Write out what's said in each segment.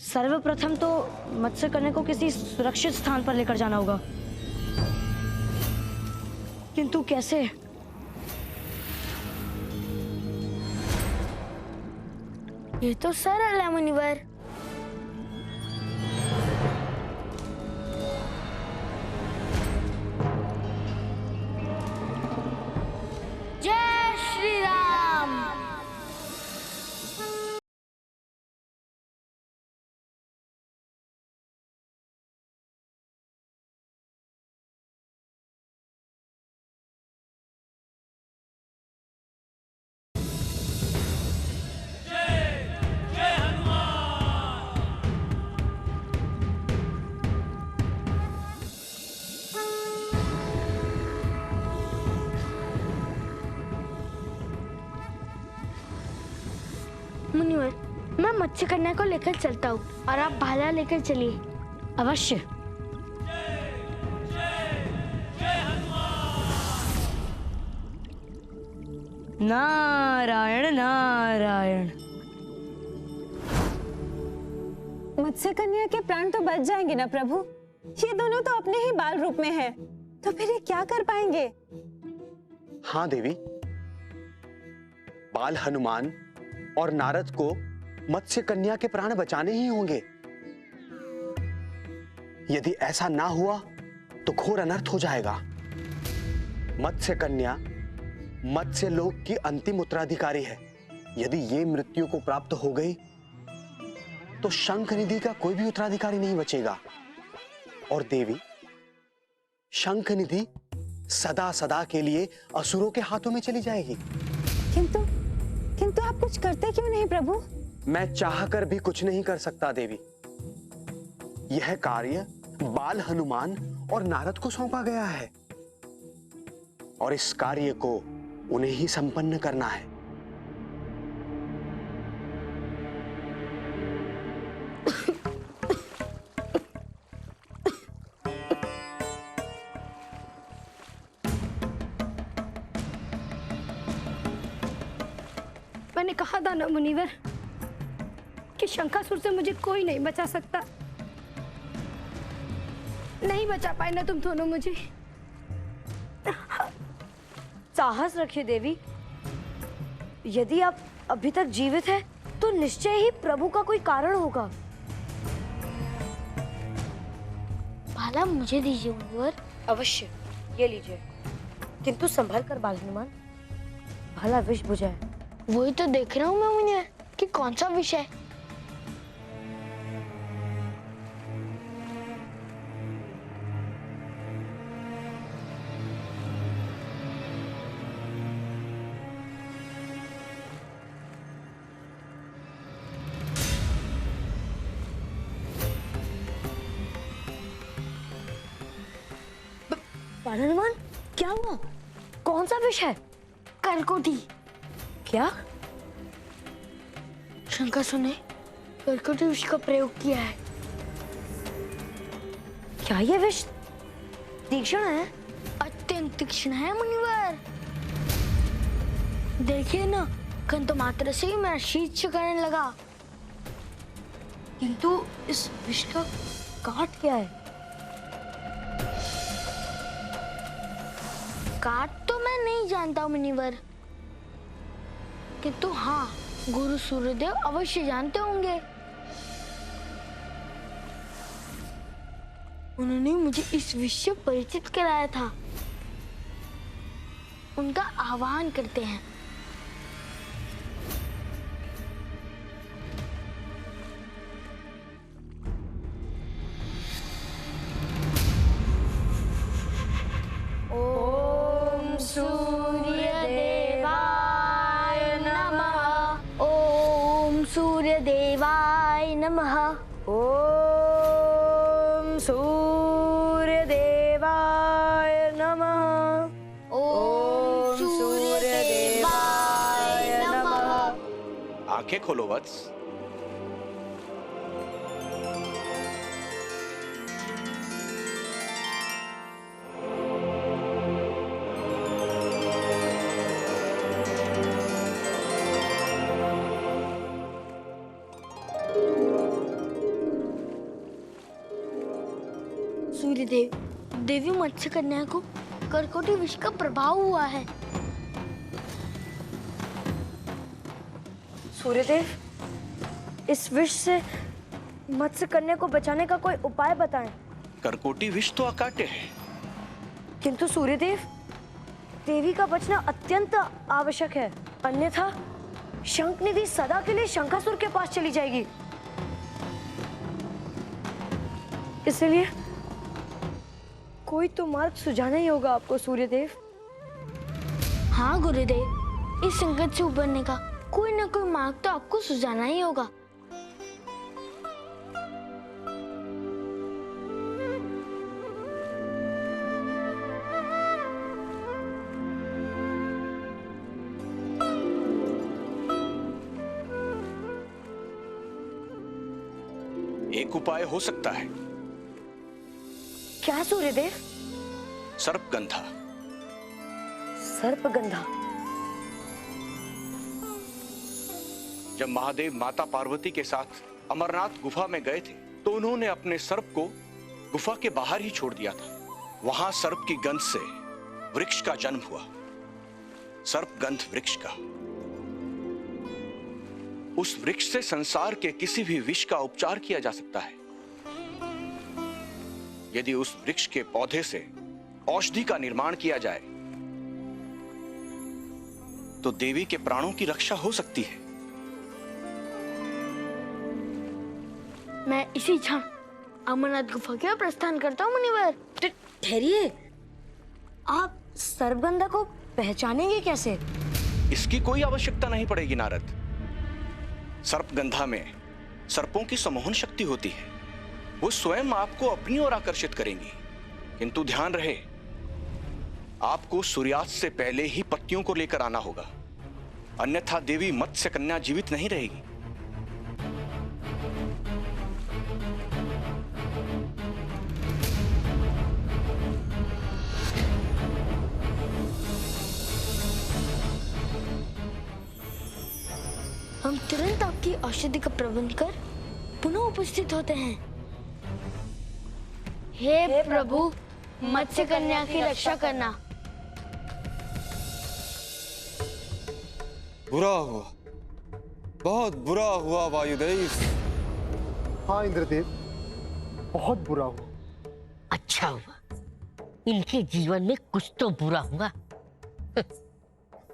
सर्वप्रथम तो मत्स्यकन्या को किसी सुरक्षित स्थान पर लेकर जाना होगा, किंतु कैसे? ये तो सरल है मुनिवर। जय श्री राम। मुनिवर, मैं मत्स्यकन्या को लेकर चलता हूँ और आप भाला लेकर चलिए। अवश्य। नारायण नारायण। मत्स्यकन्या के प्राण तो बच जाएंगे ना प्रभु? ये दोनों तो अपने ही बाल रूप में हैं, तो फिर ये क्या कर पाएंगे? हाँ देवी, बाल हनुमान और नारद को मत्स्य कन्या के प्राण बचाने ही होंगे। यदि ऐसा ना हुआ तो घोर अनर्थ हो जाएगा। मत्स्य कन्या मत्स्य लोक की अंतिम उत्तराधिकारी है। यदि ये मृत्यु को प्राप्त हो गई तो शंख निधि का कोई भी उत्तराधिकारी नहीं बचेगा। और देवी, शंख निधि सदा सदा के लिए असुरों के हाथों में चली जाएगी। किंतु आप कुछ करते क्यों नहीं प्रभु? मैं चाहकर भी कुछ नहीं कर सकता देवी। यह कार्य बाल हनुमान और नारद को सौंपा गया है और इस कार्य को उन्हें ही संपन्न करना है। मैंने कहा था ना मुनिवर कि शंखासुर से मुझे कोई नहीं बचा सकता। नहीं बचा पाए ना तुम दोनों मुझे। साहस रखिए देवी। यदि आप अभी तक जीवित हैं, तो निश्चय ही प्रभु का कोई कारण होगा। भाला मुझे दीजिए मुनिवर। अवश्य, ये लीजिए, किंतु संभल कर बाल हनुमान, भाला विष बुझाए। वही तो देख रहा हूँ मैं मुनिवर कि कौन सा विषय। बाल हनुमान, क्या हुआ? कौन सा विष है? करकोटी। क्या? शंखासुर ने करकोटी विष का प्रयोग किया है। क्या ये विष तीक्ष्ण है? अत्यंत तीक्ष्ण है मुनिवर। देखिए ना, गंध मात्र से ही मेरा शीत करने लगा। किंतु इस विष का काट क्या है? काट तो मैं नहीं जानता मुनिवर, किंतु हाँ, गुरु सूर्यदेव अवश्य जानते होंगे। उन्होंने मुझे इस विषय से परिचित कराया था। उनका आह्वान करते हैं। ओम सूर्य देवाय नमः। ओम सूर्य देवाय नमः। ओम सूर्य देवाय नमः। ओम सूर्य देवाय नमः। आंखें खोलो वत्स। सूर्यदेव, देवी मत्स्य कन्या को कर्कोटी विष का प्रभाव हुआ है। सूर्यदेव, इस विष से मत्स्य कन्या को बचाने का कोई उपाय बताएं। कर्कोटी विष तो अकाट्य है। किंतु सूर्यदेव, देवी का बचना अत्यंत आवश्यक है, अन्यथा शंखनिधि सदा के लिए शंखासुर के पास चली जाएगी। इसलिए कोई तो मार्ग सुझाना ही होगा आपको सूर्यदेव। हाँ गुरुदेव, इस संकट से उबरने का कोई ना कोई मार्ग तो आपको सुझाना ही होगा। एक उपाय हो सकता है। क्या सूर्यदेव? सर्पगंधा। सर्पगंधा? जब महादेव माता पार्वती के साथ अमरनाथ गुफा में गए थे तो उन्होंने अपने सर्प को गुफा के बाहर ही छोड़ दिया था। वहां सर्प की गंध से वृक्ष का जन्म हुआ। सर्पगंध वृक्ष का। उस वृक्ष से संसार के किसी भी विष का उपचार किया जा सकता है। यदि उस वृक्ष के पौधे से औषधि का निर्माण किया जाए तो देवी के प्राणों की रक्षा हो सकती है। मैं इसी क्षण अमरनाथ गुफा के प्रस्थान करता हूँ मुनिवर। ठहरिए, आप सर्पगंधा को पहचानेंगे कैसे? इसकी कोई आवश्यकता नहीं पड़ेगी नारद। सर्पगंधा में सर्पों की सम्मोहन शक्ति होती है। वो स्वयं आपको अपनी ओर आकर्षित करेंगी। किंतु ध्यान रहे, आपको सूर्यास्त से पहले ही पत्तियों को लेकर आना होगा, अन्यथा देवी मत्स्य कन्या जीवित नहीं रहेगी। हम तुरंत आपकी औषधि का प्रबंध कर पुनः उपस्थित होते हैं। हे प्रभु, मत्स्य कन्या की रक्षा करना। बुरा हुआ, बहुत बुरा हुआ वायुदेव। हाँ इंद्रदेव, बहुत बुरा हुआ। अच्छा हुआ, इनके जीवन में कुछ तो बुरा हुआ।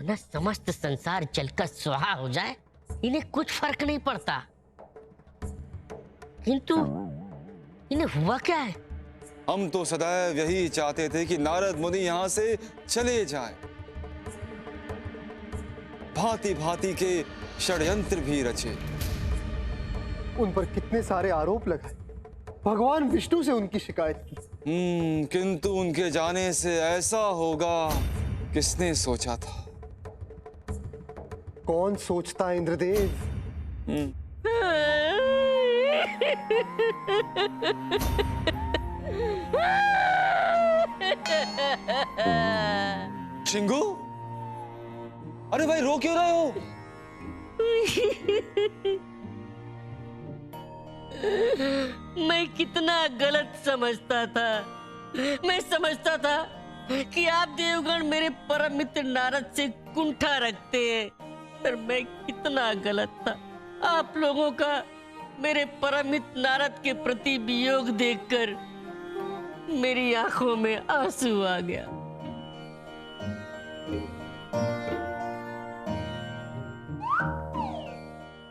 ना समस्त संसार जलकर स्वाहा हो जाए, इन्हें कुछ फर्क नहीं पड़ता। किंतु इन्हें हुआ क्या है? हम तो सदैव यही चाहते थे कि नारद मुनि यहाँ से चले जाएं। भांति भांति के षड्यंत्र भी रचे। उन पर कितने सारे आरोप लगाए, भगवान विष्णु से उनकी शिकायत की। किंतु उनके जाने से ऐसा होगा, किसने सोचा था? कौन सोचता है इंद्रदेव? चिंगू, अरे भाई रो क्यों रहे हो? मैं कितना गलत समझता था। मैं समझता था कि आप देवगण मेरे परम मित्र नारद से कुंठा रखते हैं, पर मैं कितना गलत था। आप लोगों का मेरे परम मित्र नारद के प्रति वियोग देखकर मेरी आंखों में आंसू आ गया।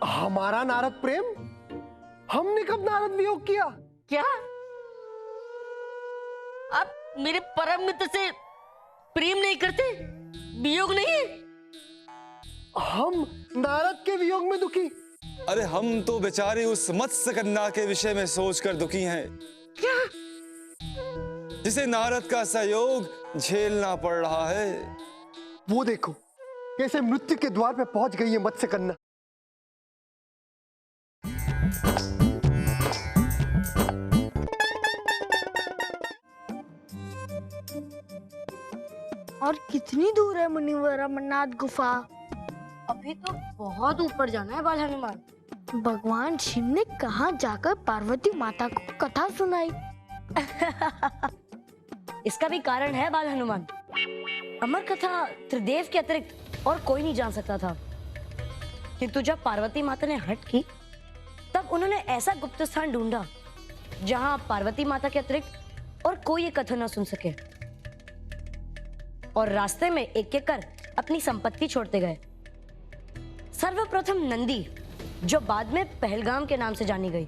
हमारा नारद प्रेम? हमने कब नारद वियोग किया? क्या आप मेरे परम मित्र से प्रेम नहीं करते? वियोग नहीं? हम नारद के वियोग में दुखी? अरे हम तो बेचारे उस मत्स्य कन्या के विषय में सोचकर दुखी हैं। क्या? जिसे नारद का सहयोग झेलना पड़ रहा है। वो देखो कैसे मृत्यु के द्वार पे पहुंच गई है मत्स्य कन्या। और कितनी दूर है मुनिवर अमरनाथ गुफा? अभी तो बहुत ऊपर जाना है बाल हनुमान। भगवान शिव ने कहाँ जाकर पार्वती माता को कथा सुनाई? इसका भी कारण है बाल हनुमान। अमर कथा त्रिदेव के अतिरिक्त और कोई नहीं जान सकता था, किंतु जब पार्वती माता ने हट की तब उन्होंने ऐसा गुप्त स्थान ढूंढा जहां पार्वती माता के अतिरिक्त और कोई ये कथा न सुन सके, और रास्ते में एक एक कर अपनी संपत्ति छोड़ते गए। सर्वप्रथम नंदी, जो बाद में पहलगाम के नाम से जानी गई,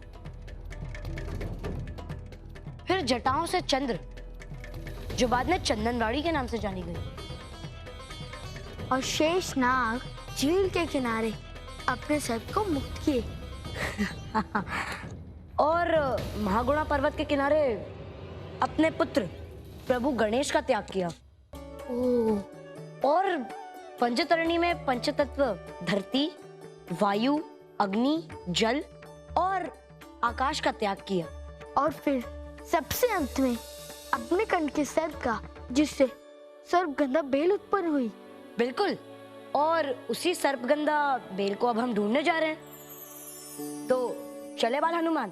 फिर जटाओं से चंद्र, जो बाद में चंदनवाड़ी के नाम से जानी गई, और शेष नाग झील के किनारे अपने सर्प को मुक्त किए। और महागुणा पर्वत के किनारे अपने पुत्र प्रभु गणेश का त्याग किया। और पंचतरणी में पंचतत्व धरती, वायु, अग्नि, जल और आकाश का त्याग किया। और फिर सबसे अंत में अपने कंठ के सर्प का, जिससे सर्पगंधा बेल उत्पन्न हुई। बिल्कुल, और उसी सर्पगंधा बेल को अब हम ढूंढने जा रहे हैं। तो चले बाल हनुमान।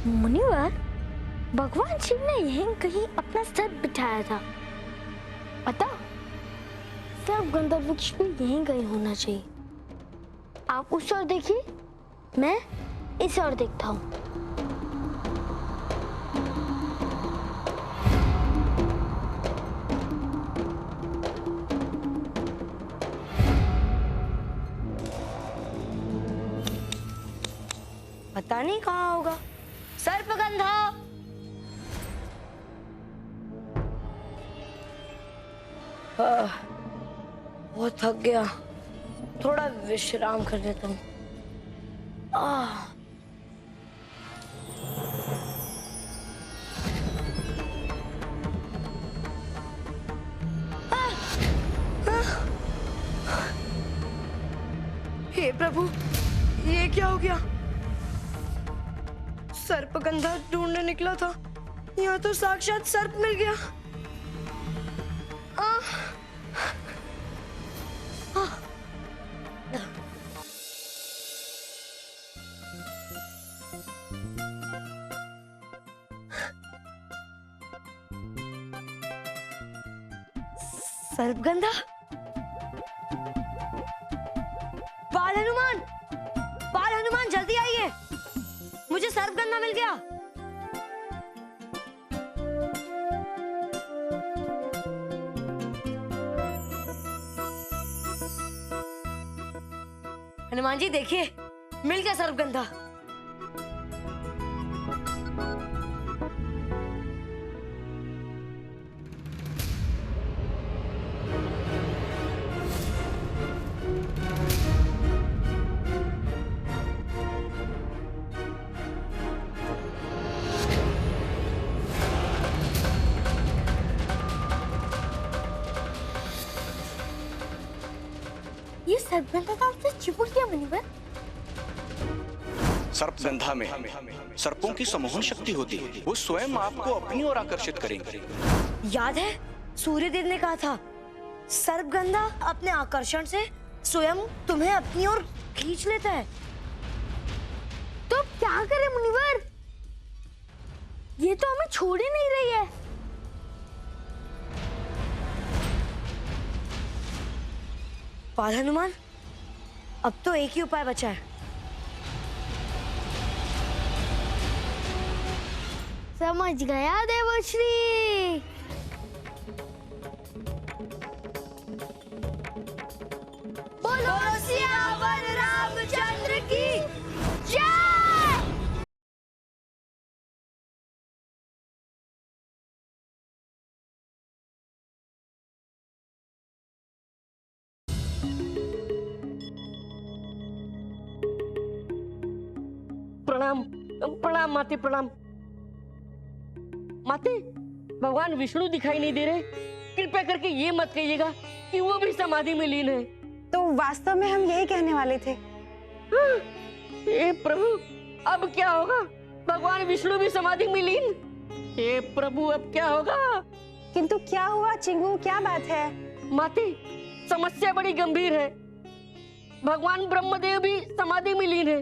मुनिवर, भगवान शिव ने यहीं कहीं अपना सर्प बिठाया था। पता, सर्पगंधा वृक्ष भी यहीं कहीं होना चाहिए। आप उस ओर देखिए, मैं इस ओर देखता हूँ। पता नहीं कहाँ होगा सर्पगंधा। बहुत थक गया, थोड़ा विश्राम कर लेता हूँ। हे प्रभु, ये क्या हो गया? सर्पगंधा ढूंढने निकला था, यहाँ तो साक्षात सर्प मिल गया। सर्पगंधा, बाल हनुमान, बाल हनुमान जल्दी आइए, मुझे सर्पगंधा मिल गया। हनुमान जी देखिए, मिल गया सर्पगंधा। ये सर्पगंधा तो आपसे चिपक गया मुनिवर। सर्पगंधा में सर्पों की सम्मोहन शक्ति होती है, वो स्वयं आपको अपनी ओर आकर्षित करेंगे। याद है, सूर्यदेव ने कहा था सर्पगंधा अपने आकर्षण से स्वयं तुम्हें अपनी ओर खींच लेता है। तो क्या करें मुनिवर? ये तो हमें छोड़ ही नहीं रही है। बाल हनुमान, अब तो एक ही उपाय बचा है। समझ गया देवश्री। बोलो सियावर रामचंद्र की जय। प्रणाम प्रणाम माते, प्रणाम माते। भगवान विष्णु दिखाई नहीं दे रहे, कृपया करके ये मत कहिएगा कि वो भी समाधि में लीन है। तो वास्तव में हम यही कहने वाले थे। हे प्रभु, अब क्या होगा? भगवान विष्णु भी समाधि में लीन। हे प्रभु, अब क्या होगा? किंतु क्या हुआ चिंगू, क्या बात है? माते, समस्या बड़ी गंभीर है। भगवान ब्रह्मदेव भी समाधि में लीन है।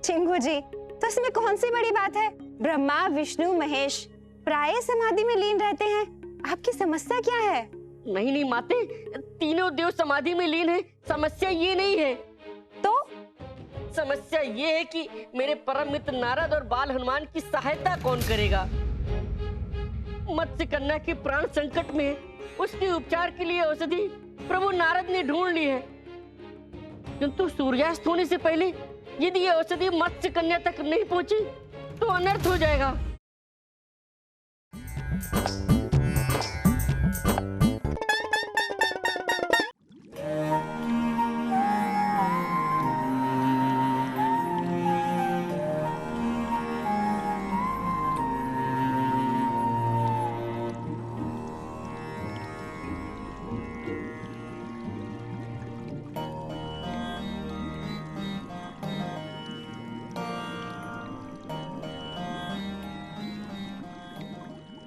चिंगू जी, तो इसमें कौन सी बड़ी बात है? ब्रह्मा, विष्णु, महेश प्राय समाधि में लीन रहते हैं। आपकी समस्या क्या है? नहीं नहीं माते, तीनों देव समाधि में लीन है। समस्या ये नहीं है। तो समस्या ये है कि मेरे परम मित्र नारद और बाल हनुमान की सहायता कौन करेगा। मत्स्य कन्या के प्राण संकट में है। उसके उपचार के लिए औषधि प्रभु नारद ने ढूंढ ली है, किंतु सूर्यास्त होने से पहले यदि ये औषधि मत्स्य कन्या तक नहीं पहुंची तो अनर्थ हो जाएगा।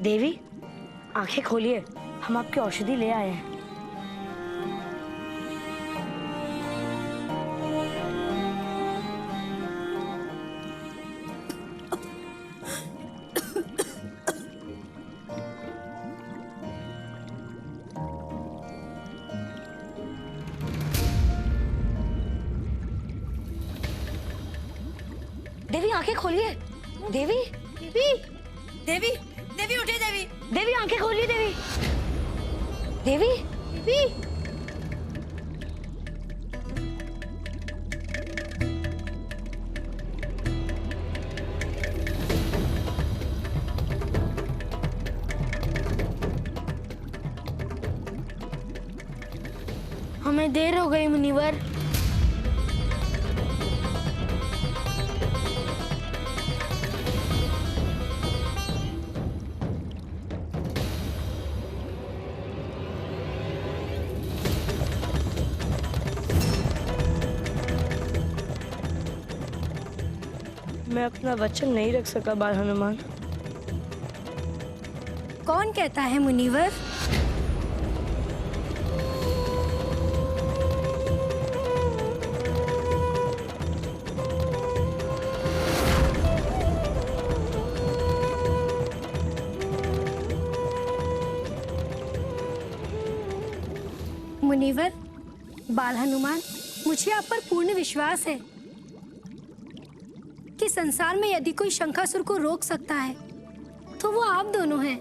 देवी, आंखें खोलिए, हम आपकी औषधि ले आए हैं। देवी, आंखें खोलिए। देवी, देवी, देवी, देवी उठे। देवी, देवी आंखें खोलिए। देवी, देवी, देवी। हमें देर हो गई मुनिवर। मैं अपना वचन नहीं रख सका बाल हनुमान। कौन कहता है मुनिवर? मुनिवर, बाल हनुमान, मुझे आप पर पूर्ण विश्वास है कि संसार में यदि कोई शंखासुर को रोक सकता है तो वो आप दोनों हैं।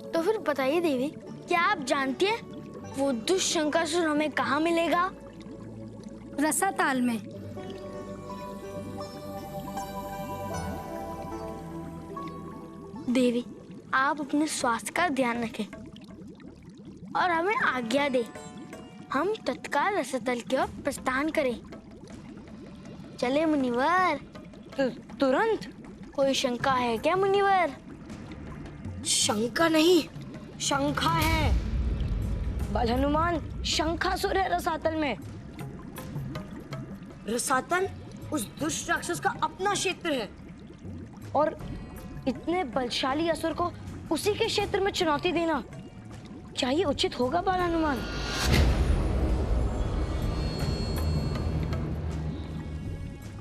तो फिर बताइए देवी, क्या आप जानती हैं वो दुष्ट शंखासुर हमें कहाँ मिलेगा? रसाताल में। देवी, आप अपने स्वास्थ्य का ध्यान रखें और हमें आज्ञा दें। हम तत्काल रसातल की ओर प्रस्थान करें। चले मुनिवर। तुरंत? कोई शंका है क्या मुनिवर? शंका नहीं, शंखा है। बाल हनुमान, शंखासुर है रसातल में। रसातल उस दुष्ट राक्षस का अपना क्षेत्र है और इतने बलशाली असुर को उसी के क्षेत्र में चुनौती देना, क्या ये उचित होगा बाल हनुमान?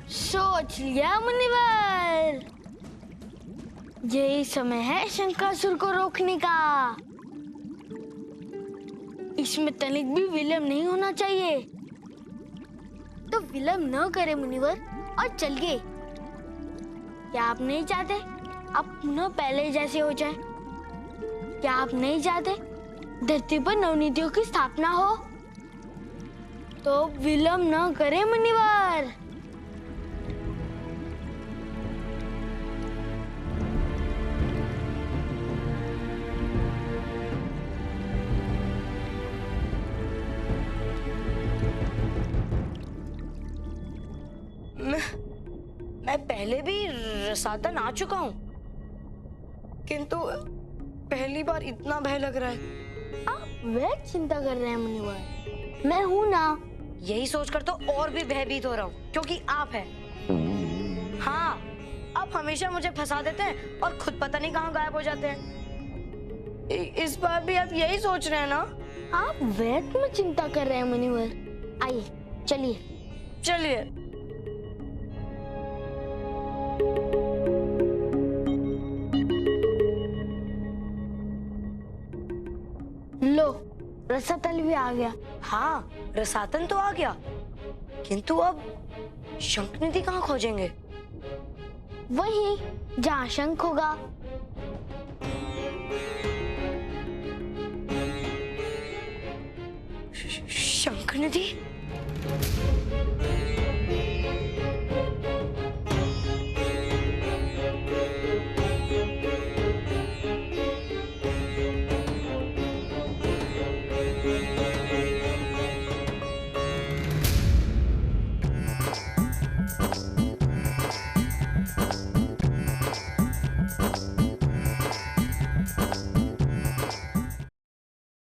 सोच लिया मुनिवर। यही समय है शंखासुर को रोकने का। इसमें तनिक भी विलंब नहीं होना चाहिए। तो विलंब न करे मुनिवर और चलिए। क्या आप नहीं चाहते आप पुनः पहले जैसे हो जाएं? क्या आप नहीं चाहते धरती पर नवनीतियों की स्थापना हो? तो विलंब न करे मुनिवर। मैं पहले भी रसातल आ चुका हूँ, किंतु पहली बार इतना भय लग रहा है। आप वह चिंता कर रहे हैं मुनिवर, मैं हूँ ना। यही सोचकर तो और भी भयभीत हो रहा हूँ, क्योंकि आप हैं। हाँ, आप हमेशा मुझे फंसा देते हैं और खुद पता नहीं कहाँ गायब हो जाते हैं। इस बार भी आप यही सोच रहे हैं ना? आप व्यर्थ में चिंता कर रहे हैं मुनिवर। आइए चलिए। चलिए। लो, रसातल भी आ गया। हाँ, रसातन तो आ गया, किंतु अब शंखनिधि कहाँ खोजेंगे? वहीं जहाँ शंख होगा। शंखनिधि?